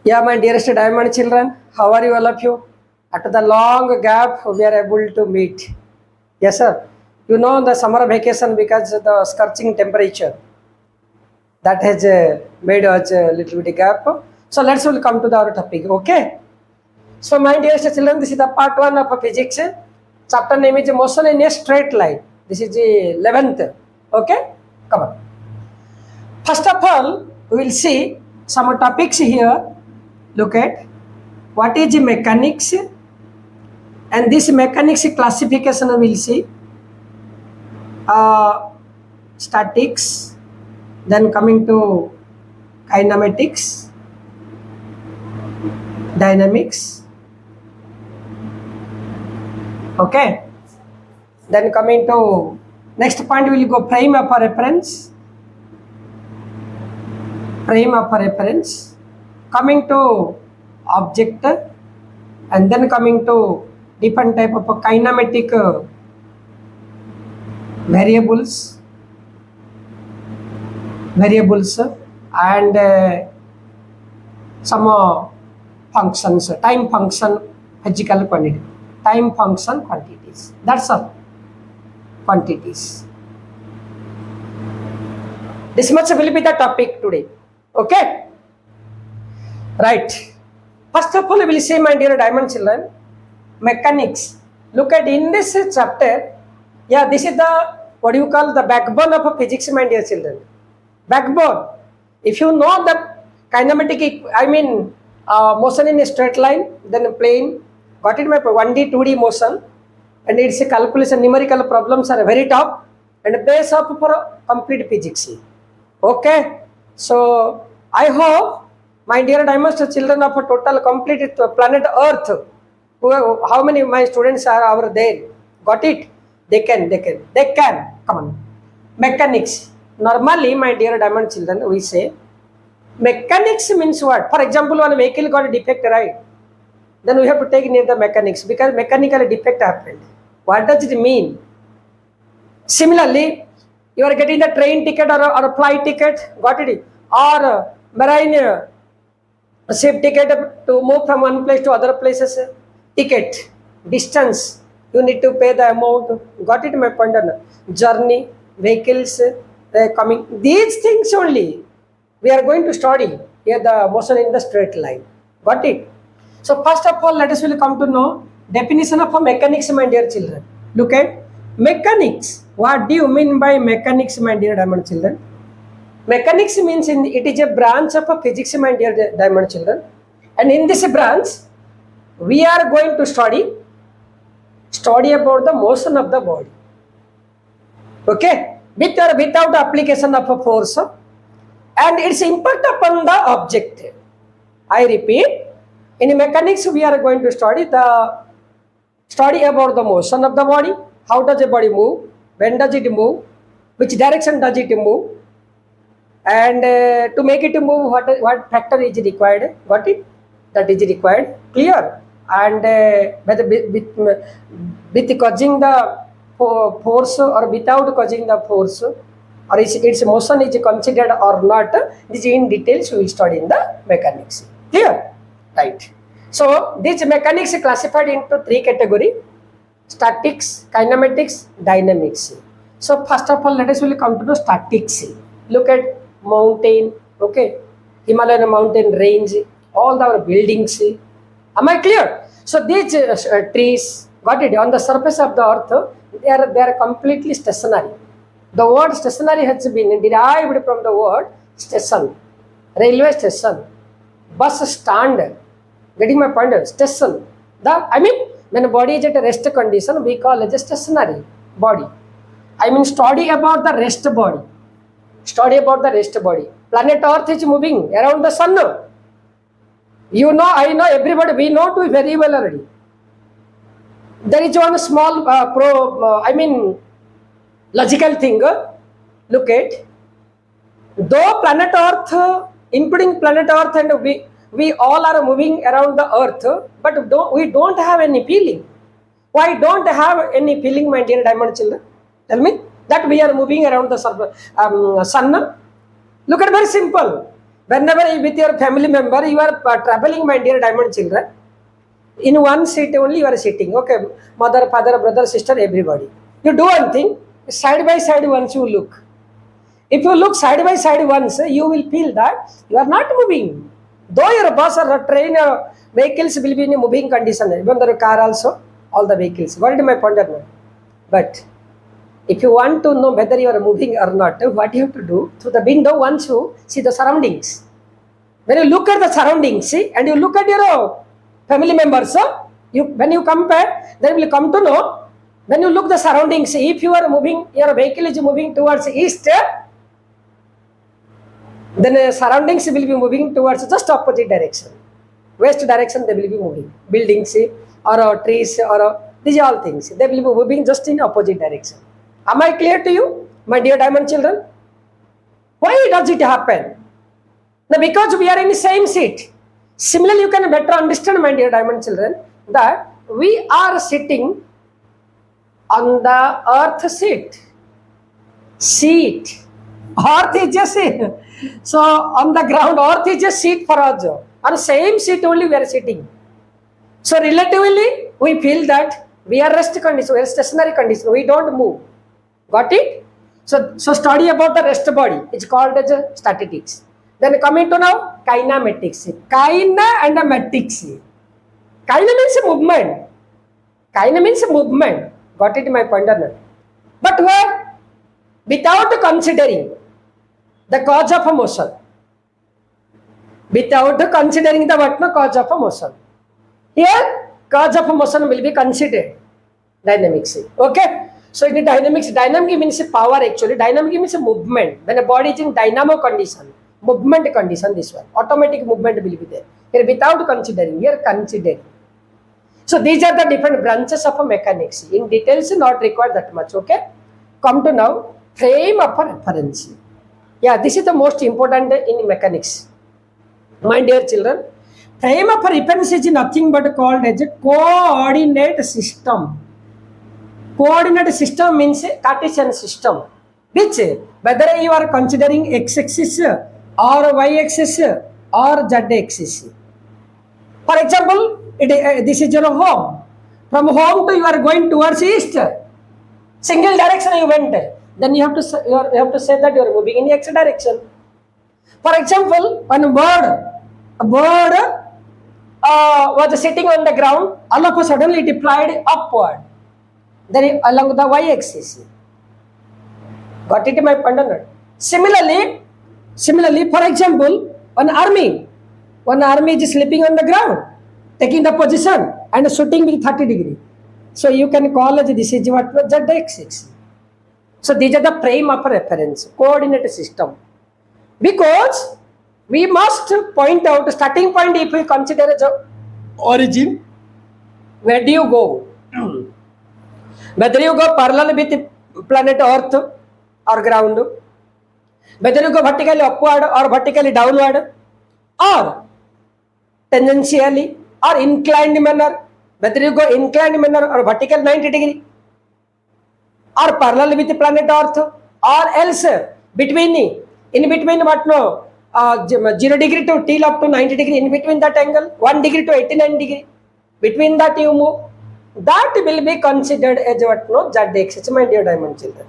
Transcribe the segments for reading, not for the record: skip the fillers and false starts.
Yeah, my dearest diamond children, how are you all of you? After the long gap, we are able to meet. Yes, sir. You know the summer vacation because of the scorching temperature that has made us a little bit gap. So let's will come to our topic. Okay. So my dearest children, this is the part one of physics. Chapter name is motion in a straight line. This is the 11th. Okay. Come on. First of all, we will see some topics here. Look at what is the mechanics, and this mechanics classification we will see. Statics, then coming to kinematics, dynamics. Okay. Then coming to next point, we will go frame of reference. Frame of reference. Coming to object, and then coming to different type of kinematic variables, and some functions, time function, physical quantity, time function quantities. That's all. Quantities. This much will be the topic today. Okay. Right. First of all, we will say, my dear diamond children, mechanics. Look at in this chapter. Yeah, this is the what do you call the backbone of physics, my dear children. Backbone. If you know the kinematic, motion in a straight line, then a plane. Got it, my 1D, 2D motion, and it's a calculation. Numerical problems are very top and base up for complete physics. Okay. So I hope, my dear diamond children of a total complete planet Earth, how many my students are over there? Got it? They can. Come on. Mechanics. Normally, my dear diamond children, we say mechanics means what? For example, when a vehicle got a defect, right? Then we have to take near the mechanics because mechanical defect happened. What does it mean? Similarly, you are getting the train ticket or a flight ticket, got it? Or marine ship ticket to move from one place to other places. Ticket, distance, you need to pay the amount. Got it, my point? Journey, vehicles, coming. These things only we are going to study here, the motion in the straight line. Got it? So first of all, let us will come to know definition of a mechanics, my dear children. Look at mechanics. What do you mean by mechanics, my dear diamond children? Mechanics means it is a branch of a physics, my dear diamond children. And in this branch, we are going to study about the motion of the body. Okay? With or without application of a force and its impact upon the object. I repeat, in mechanics, we are going to study about the motion of the body. How does the body move? When does it move? Which direction does it move? And to make it move, what factor is required? Got it? That is required. Clear? And with causing the force or without causing the force, or its motion is considered or not, this in details we will study in the mechanics. Clear? Right. So this mechanics is classified into three categories: statics, kinematics, dynamics. So first of all, let us will come to the statics. Look at mountain, okay, Himalayan mountain range, all our buildings. Am I clear? So these trees, got it, on the surface of the earth, they are completely stationary. The word stationary has been derived from the word station, railway station, bus stand. Getting my point? Station. When a body is at a rest condition, we call it a stationary body. Study about the rest body. Study about the rest body. Planet Earth is moving around the sun. You know, I know, everybody, we know too very well already. There is one small logical thing. Look at, though planet Earth, including planet Earth, and we all are moving around the earth, but we don't have any feeling. Why don't have any feeling, my dear diamond children? Tell me that we are moving around the sun. Look at, very simple. Whenever you with your family member, you are traveling, my dear diamond children. In one seat only you are sitting. Okay, mother, father, brother, sister, everybody. You do one thing, side by side once you look. If you look side by side once, you will feel that you are not moving. Though your bus or train or vehicles will be in a moving condition, even the car also, all the vehicles. What is my point of view? But if you want to know whether you are moving or not, what you have to do? Through the window, once you see the surroundings. When you look at the surroundings, see, and you look at your family members, when you compare, then you will come to know. When you look the surroundings, if you are moving, your vehicle is moving towards east, then surroundings will be moving towards just opposite direction. West direction they will be moving. Buildings or trees or these are all things. They will be moving just in opposite direction. Am I clear to you, my dear diamond children? Why does it happen? Now, because we are in the same seat. Similarly, you can better understand, my dear diamond children, that we are sitting on the earth seat. Earth is a seat. So on the ground, earth is a seat for us. On same seat only we are sitting. So relatively, we feel that we are rest condition, we are stationary condition. We don't move. Got it? So study about the rest body. It's called as statistics. Then coming to now kinematics. Kina and matics. Kina means movement. Kina means movement. Got it, my point or not? But where? Without considering the cause of a motion. Without considering the what no cause of a motion. Here, cause of a motion will be considered. Dynamics. Okay? So in dynamics, dynamic means power actually. Dynamic means movement. When a body is in dynamo condition, movement condition, this one. Automatic movement will be there. Here without considering, here considering. So these are the different branches of a mechanics. In details, not required that much. Okay? Come to now, frame of a reference. Yeah, this is the most important in mechanics. My dear children, frame of a reference is nothing but called as a coordinate system. Coordinate system means a Cartesian system, which whether you are considering x-axis or y-axis or z-axis. For example, this is your home. From home to you are going towards east. Single direction you went. Then you have to say that you are moving in x direction. For example, when a bird was sitting on the ground, all of a sudden it deployed upward. Then along the y-axis. Got it, my point? Similarly, for example, one army is sleeping on the ground, taking the position and shooting with 30 degrees. So you can call it this is what z-axis. So these are the frame of reference, coordinate system. Because we must point out starting point if we consider as a origin, where do you go? Whether you go parallel with planet Earth or ground, whether you go vertically upward or vertically downward, or tangentially or inclined manner, whether you go inclined manner or vertical 90 degree, or parallel with the planet Earth, or else in between what no 0 degree to till up to 90 degree, in between that angle 1 degree to 89 degree, between that you move, that will be considered as what no z-axis, my dear diamond children.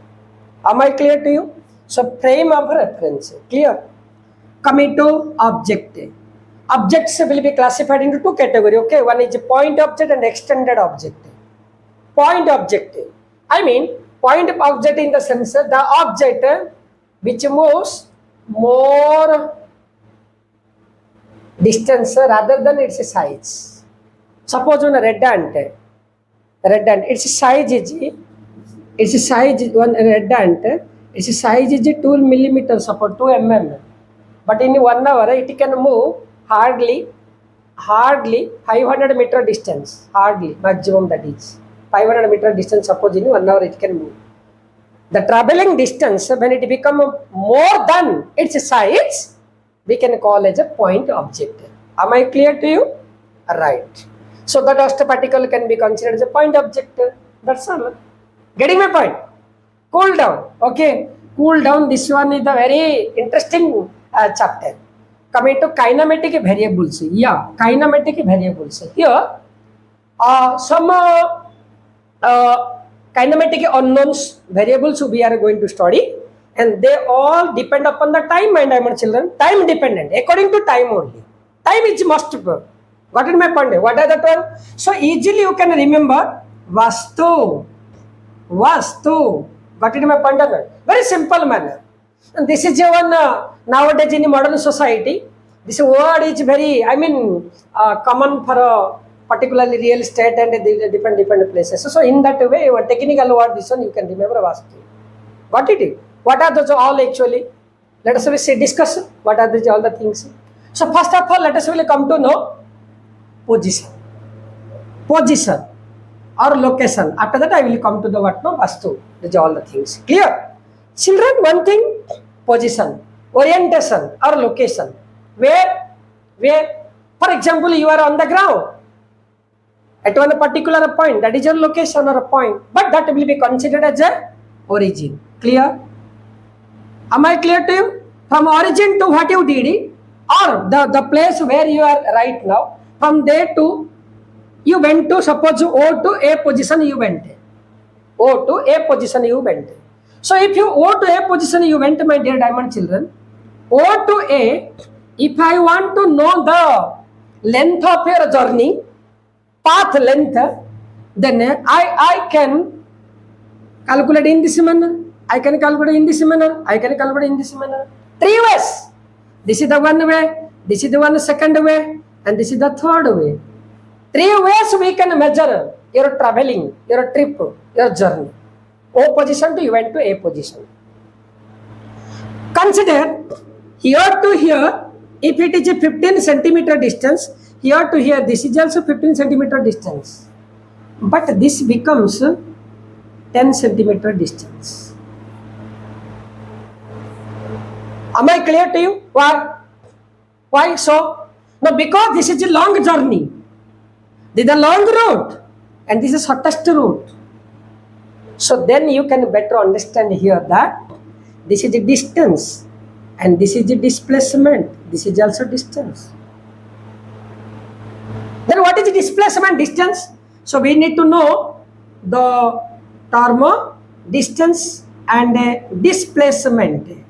Am I clear to you? So frame of reference, clear? Coming to object. Objects will be classified into two categories. Okay, one is point object and extended object. Point object, I mean point object in the sense the object which moves more distance rather than its size. Suppose on a red ant, its size is one red ant, its size is 2 millimeters, suppose 2 mm. But in 1 hour it can move hardly 500 meter distance, hardly maximum, that is 500 meter distance. Suppose in 1 hour it can move. The traveling distance, when it becomes more than its size, we can call as a point object. Am I clear to you? Right. So the dust particle can be considered as a point object. That's all. Getting my point? Cool down. Okay. Cool down. This one is the very interesting chapter. coming to kinematic variables. Yeah, kinematic variables. Here, some kinematic unknowns variables we are going to study, and they all depend upon the time, my diamond children. Time dependent, according to time only. Time is must. Got it, my point? What are the term? So easily you can remember vastu. Vastu. Got it, my point? Very simple manner. And this is one nowadays in modern society. This word is very, common for particularly real estate and the different places. So in that way, one technical word, this one you can remember vastu. Got it? What are those all actually? Let us discuss what are all the things. So first of all, let us really come to know position or location. After that, I will come to the what no vastu. These are all the things. Clear? Children, one thing, position, orientation or location. Where, for example, you are on the ground at one particular point, that is your location or a point, but that will be considered as a origin. Clear? Am I clear to you? From origin to what you did, or the place where you are right now, from there to, you went to, suppose O to A position you went. O to A position you went. So if you O to A position you went, my dear diamond children, O to A, if I want to know the length of your journey, path length, then I can calculate in this manner. I can calculate in this manner. I can calculate in this manner. 3 ways. This is the one way. This is the one second way. And this is the third way. 3 ways we can measure your traveling, your trip, your journey. O position to you went to A position. Consider here to here, if it is a 15 centimeter distance, here to here, this is also 15 centimeter distance. But this becomes 10 centimeter distance. Am I clear to you? Why? Why so? No, because this is a long journey. This is a long route and this is shortest route. So then you can better understand here that this is the distance and this is the displacement. This is also distance. Then what is the displacement distance? So we need to know the term distance and displacement.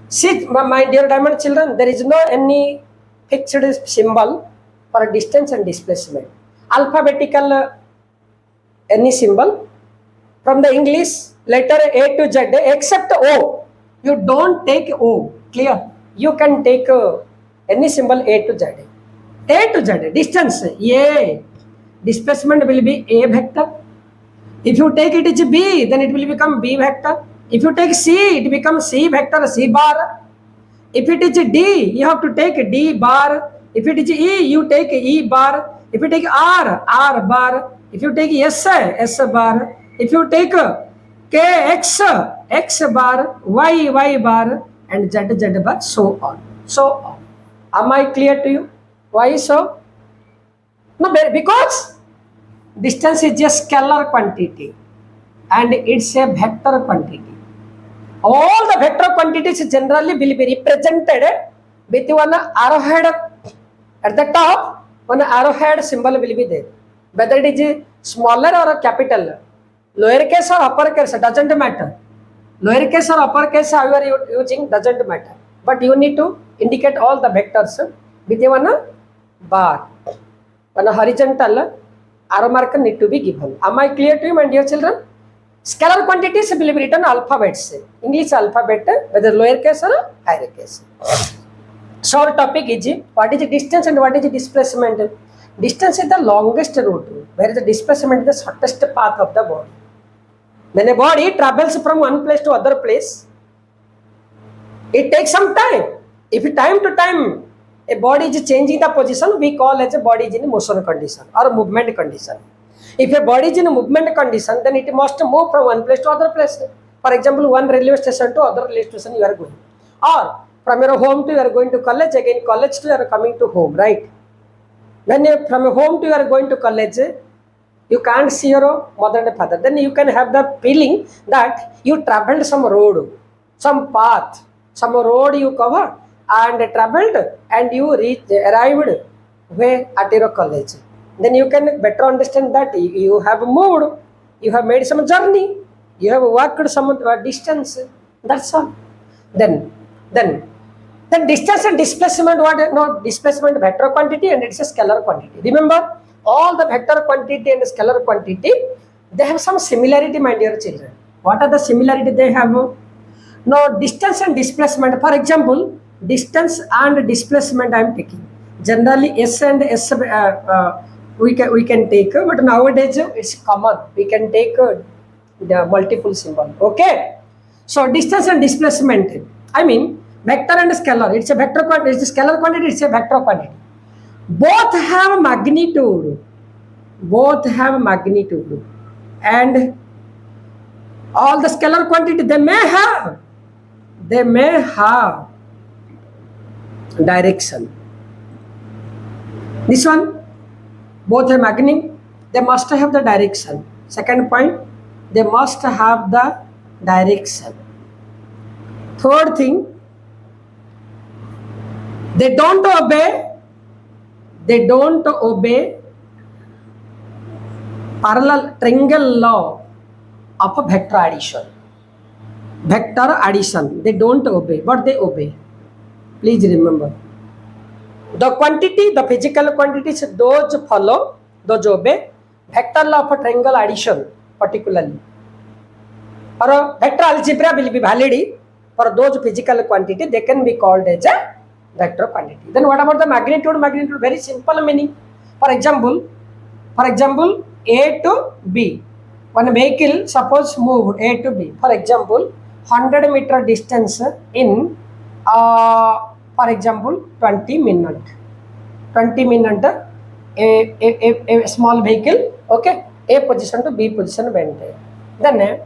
See, my dear diamond children, there is no any fixed symbol for distance and displacement. Alphabetical any symbol from the English letter A to Z except O. You don't take O. Clear? You can take any symbol A to Z. A to Z, distance A. Displacement will be A vector. If you take it as B, then it will become B vector. If you take C, it becomes C vector, C bar. If it is D, you have to take D bar. If it is E, you take E bar. If you take R, R bar. If you take S, S bar. If you take K, X, X bar, Y, Y bar, and Z, Z bar, so on. So on. Am I clear to you? Why so? No, because distance is a scalar quantity and it's a vector quantity. All the vector quantities generally will be represented with one arrowhead at the top. One arrowhead symbol will be there. Whether it is smaller or a capital, lowercase or uppercase doesn't matter. Lowercase or uppercase how you are using doesn't matter. But you need to indicate all the vectors with one bar. One horizontal arrow mark need to be given. Am I clear to you, my dear children? Scalar quantities will be written alphabets. English alphabet, whether lowercase or higher case. So our topic is what is the distance and what is the displacement. Distance is the longest route, whereas the displacement is the shortest path of the body. When a body travels from one place to other place, it takes some time. If time to time a body is changing the position, we call as a body is in motion condition or movement condition. If a body is in a movement condition, then it must move from one place to other place. For example, one railway station to other railway station you are going. Or from your home to you are going to college, again college to you are coming to home, right? When you, from your home to you are going to college, you can't see your mother and father. Then you can have the feeling that you traveled some road, some path, some road you cover. and traveled and you arrived where at your college. Then you can better understand that you have moved, you have made some journey, you have walked some distance. That's all. Then then then distance and displacement, what? No, displacement vector quantity and it's a scalar quantity. Remember, all the vector quantity and scalar quantity, they have some similarity, my dear children. What are the similarity they have? Now distance and displacement, for example, distance and displacement I am taking. Generally S and S we can take, but nowadays it's common, we can take the multiple symbol. Okay, so distance and displacement, I mean vector and scalar, it's a vector quantity, it's a scalar quantity, it's a vector quantity. Both have magnitude, and all the scalar quantity, they may have direction. This one, both have magnitude, they must have the direction. Second point, they must have the direction. Third thing, they don't obey parallel triangle law of a vector addition. They don't obey, but they obey. Please remember, the quantity, the physical quantities, those follow, those obey vector law of a triangle addition particularly, or a vector algebra will be valid for those physical quantity, they can be called as a vector quantity. Then what about the magnitude? Magnitude, very simple meaning. For example, A to B, one vehicle suppose moved A to B, for example 100 meter distance in for example 20 minutes. A small vehicle, okay, A position to B position went. Then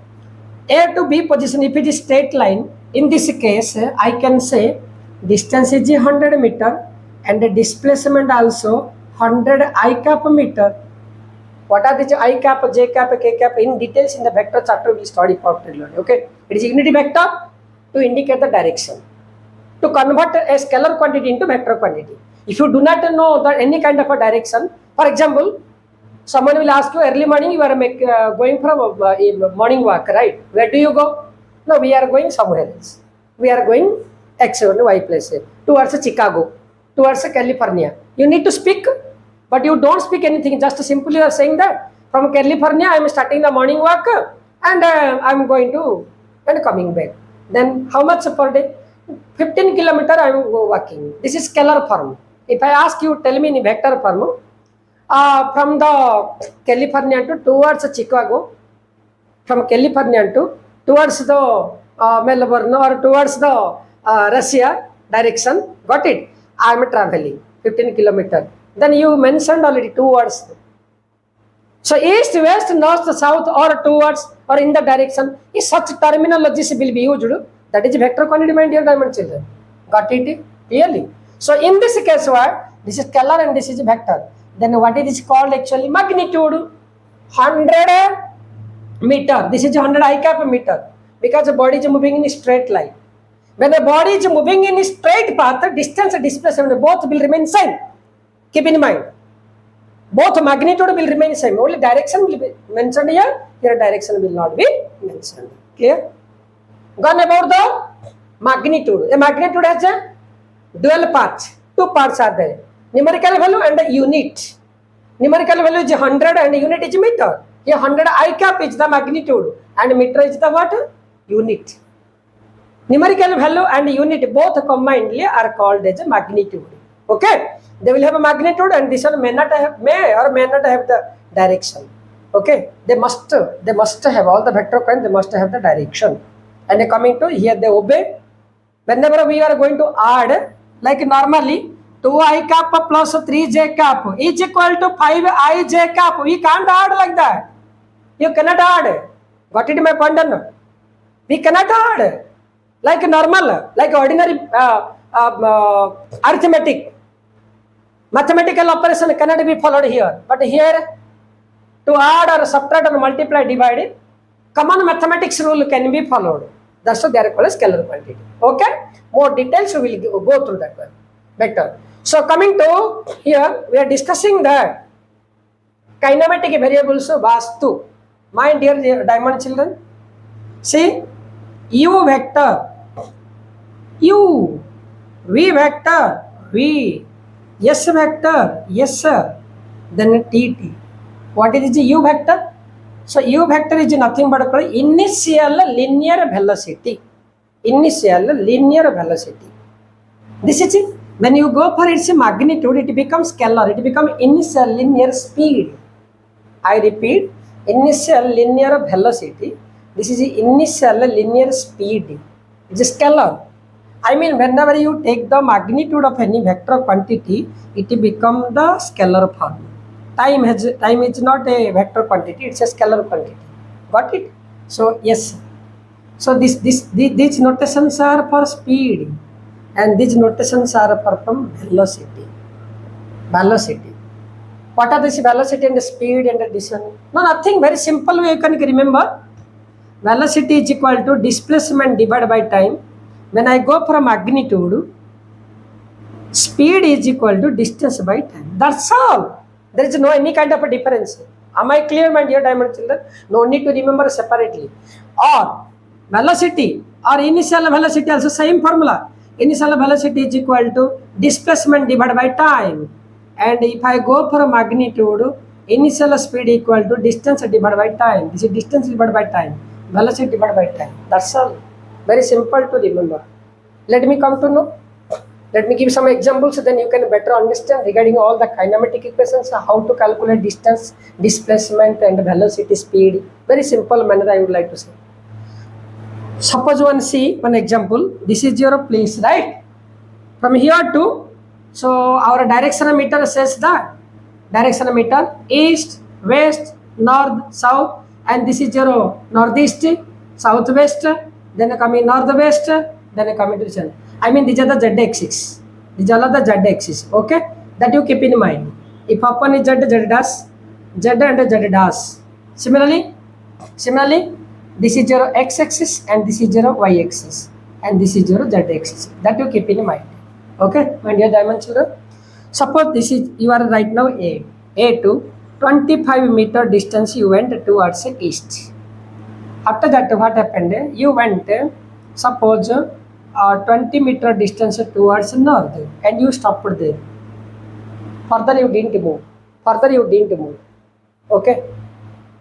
A to B position, if it is straight line, in this case I can say distance is 100 meter and the displacement also 100 I cap meter. What are these I cap, j cap, k cap? In details in the vector chapter we study particularly. Okay, it is unity vector to indicate the direction, to convert a scalar quantity into vector quantity. If you do not know that any kind of a direction, for example, someone will ask you early morning, you are going from morning walk, right? Where do you go? No, we are going somewhere else. We are going X or Y place, towards Chicago, towards California. You need to speak, but you don't speak anything. Just simply you are saying that from California I am starting the morning walk and I am going to and coming back. Then how much per day? 15 kilometer I am walking. This is scalar form. If I ask you, tell me in vector form, from the California to towards Chicago, from California to towards the Melbourne or towards the Russia direction, got it? I am traveling 15 kilometer. Then you mentioned already 2 words. So east, west, north, south, or towards, or in the direction, is such terminologies will be used. That is vector quantity, my dear diamond children. Got it clearly? So in this case, what? This is scalar and this is vector. Then what it is called actually? Magnitude. 100 meter. This is 100 I cap meter, because the body is moving in a straight line. When the body is moving in a straight path, distance and displacement both will remain same. Keep in mind, both magnitude will remain same. Only direction will be mentioned here. Here direction will not be mentioned. Clear? Gone about the magnitude. A magnitude has a dual parts. 2 parts are there. Numerical value and a unit. Numerical value is 100 and unit is meter. Here 100 I cap is the magnitude and meter is the what? Unit. Numerical value and unit both combinedly are called as a magnitude. Okay, they will have a magnitude and this one may not have the direction. Okay, they must have all the vector kind, they must have the direction. And coming to here, they obey. Whenever we are going to add, like normally 2i cap plus 3j cap is equal to 5ij cap. We can't add like that. You cannot add. Got it, my point? We cannot add like normal, like ordinary arithmetic. Mathematical operation cannot be followed here. But here, to add or subtract or multiply, divide, common mathematics rule can be followed. That's why they are called scalar quantity. Okay. More details we will go through that one. Better. So coming to here, we are discussing the kinematic variables Vastu. My dear diamond children, see U vector, U, V vector, V, S vector, S, then TT. What is the U vector? So U vector is nothing but initial linear velocity. Initial linear velocity. This is it. When you go for its magnitude, it becomes scalar. It becomes initial linear speed. I repeat, initial linear velocity. This is the initial linear speed. It is scalar. I mean, whenever you take the magnitude of any vector quantity, it becomes the scalar form. Time is not a vector quantity; it's a scalar quantity. Got it? So yes. So these notations are for speed, and these notations are for from velocity. Velocity. What are this velocity and the speed and this one? No, nothing. Very simple way you can remember. Velocity is equal to displacement divided by time. When I go for magnitude, speed is equal to distance by time. That's all. There is no any kind of a difference. Am I clear, my dear diamond children? No need to remember separately. Or velocity or initial velocity also same formula. Initial velocity is equal to displacement divided by time. And if I go for a magnitude, initial speed equal to distance divided by time. This is distance divided by time. Velocity divided by time. That's all. Very simple to remember. Let me come to know. Let me give some examples, then you can better understand regarding all the kinematic equations, how to calculate distance, displacement and velocity, speed. Very simple manner I would like to say. Suppose one example. This is your place, right? From here to, so our direction says that direction east, west, north, south, and this is your northeast, southwest, then coming northwest, then coming to the center. I mean, these are the z axis. These are the z axis. Okay, that you keep in mind. If upon is z dash, z and z dash. Similarly, this is your x axis and this is your y axis, and this is your z axis. That you keep in mind. Okay, my dear diamond children. Suppose this is you are right now A to 25-meter distance you went towards east. After that, what happened? You went, suppose 20-meter distance towards north, and you stopped there. Further you didn't move. Okay.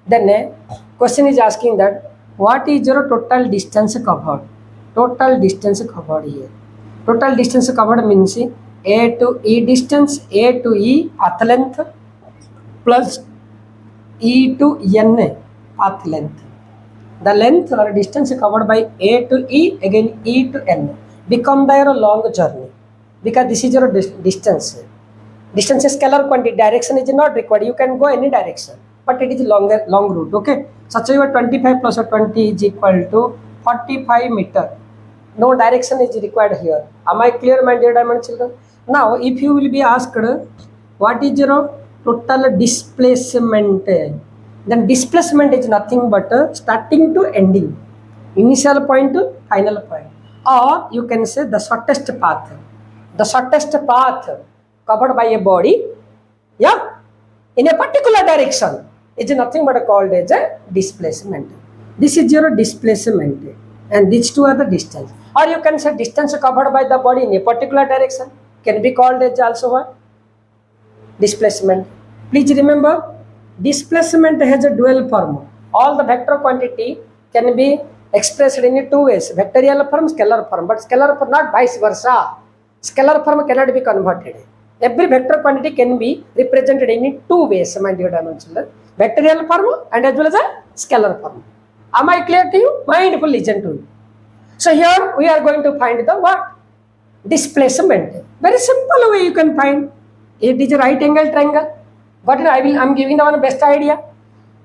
Then question is asking that what is your total distance covered? Total distance covered here. Total distance covered means A to E distance, A to E path length plus E to N path length. The length or distance covered by A to E, again E to N, become their long journey, because this is your distance. Distance is scalar quantity, direction is not required, you can go any direction, but it is long route. Okay, such a 25 plus 20 is equal to 45 meter. No direction is required here. Am I clear, my dear diamond children? Now, if you will be asked what is your total displacement, then displacement is nothing but starting to ending, initial point to final point, or you can say the shortest path. The shortest path covered by a body, yeah, in a particular direction is nothing but called as a displacement. This is your displacement, and these two are the distance. Or you can say distance covered by the body in a particular direction can be called as also what? Displacement. Please remember, displacement has a dual form. All the vector quantity can be expressed in two ways: vectorial form, scalar form. But scalar form, not vice versa. Scalar form cannot be converted. Every vector quantity can be represented in two ways, my dear diamond children: vectorial form and as well as a scalar form. Am I clear to you? Mindful listen to me. So here we are going to find the what? Displacement. Very simple way you can find. It is a right angle triangle. But I am giving the one best idea.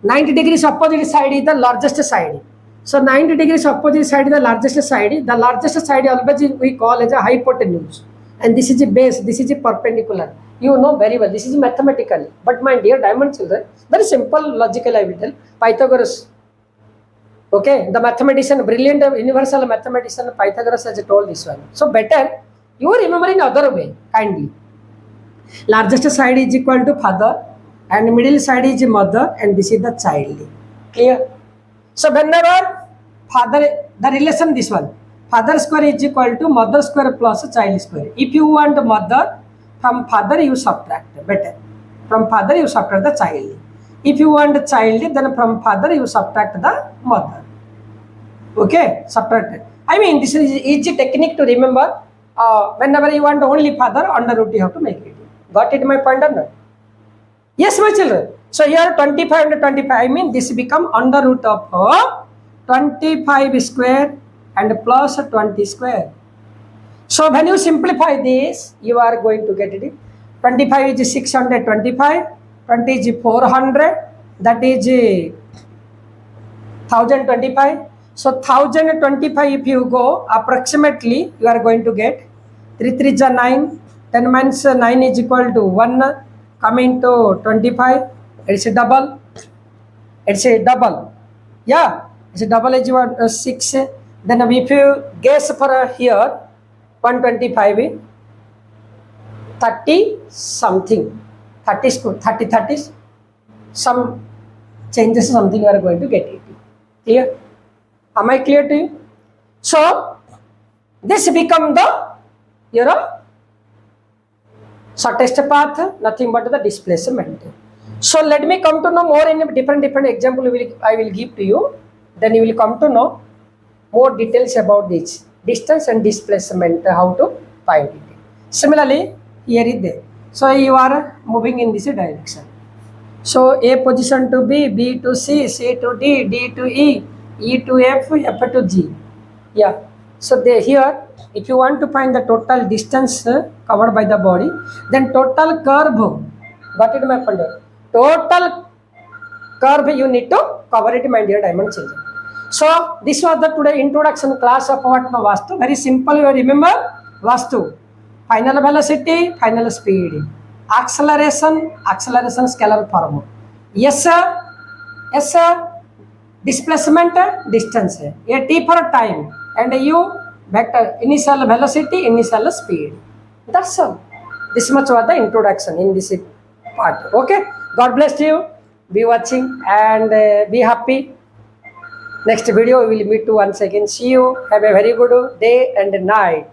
90 degrees opposite side is the largest side. So 90 degrees opposite side is the largest side. The largest side always we call as a hypotenuse. And this is the base, this is the perpendicular. You know very well, this is mathematical. But my dear diamond children, very simple logical I will tell. Pythagoras. Okay, the mathematician, brilliant universal mathematician Pythagoras has told this one. So better you are remembering other way kindly. Largest side is equal to father and middle side is mother and this is the child. Clear? So whenever father, the relation this one, father square is equal to mother square plus child square. If you want mother, from father you subtract, better. From father you subtract the child. If you want child, then from father you subtract the mother. Okay, subtract. I mean, this is easy technique to remember. Whenever you want only father, under root you have to make it. Got it my point or not? Yes, my children. So here 25 and 25, I mean this become under root of 25 square and plus 20 square. So when you simplify this, you are going to get it. 25 is 625, 20 is 400, that is 1025. So 1025 if you go, approximately you are going to get 3 3 is 9, 10 minus 9 is equal to 1, coming to 25, it's a double, yeah, it's a double is 6. Then if you guess for here 125 30 something, 30 some changes, something you are going to get it. Clear? Am I clear to you? So this become the shortest path, nothing but the displacement. So let me come to know more in different example I will give to you. Then you will come to know more details about this distance and displacement, how to find it. Similarly, here is there. So you are moving in this direction. So A position to B, B to C, C to D, D to E, E to F, F to G. Yeah. So here, if you want to find the total distance covered by the body, then total curve, got it my friend? Total curve you need to cover it, my dear diamond children. So this was the today introduction class of what now Vastu. Very simple, you remember Vastu. Final velocity, final speed. Acceleration, scalar form. Yes sir, displacement, distance. A T for time and U vector, initial velocity, initial speed. That's all. This much was the introduction in this part. Okay, God bless you. Be watching and be happy. Next video we will meet once again. See you. Have a very good day and night.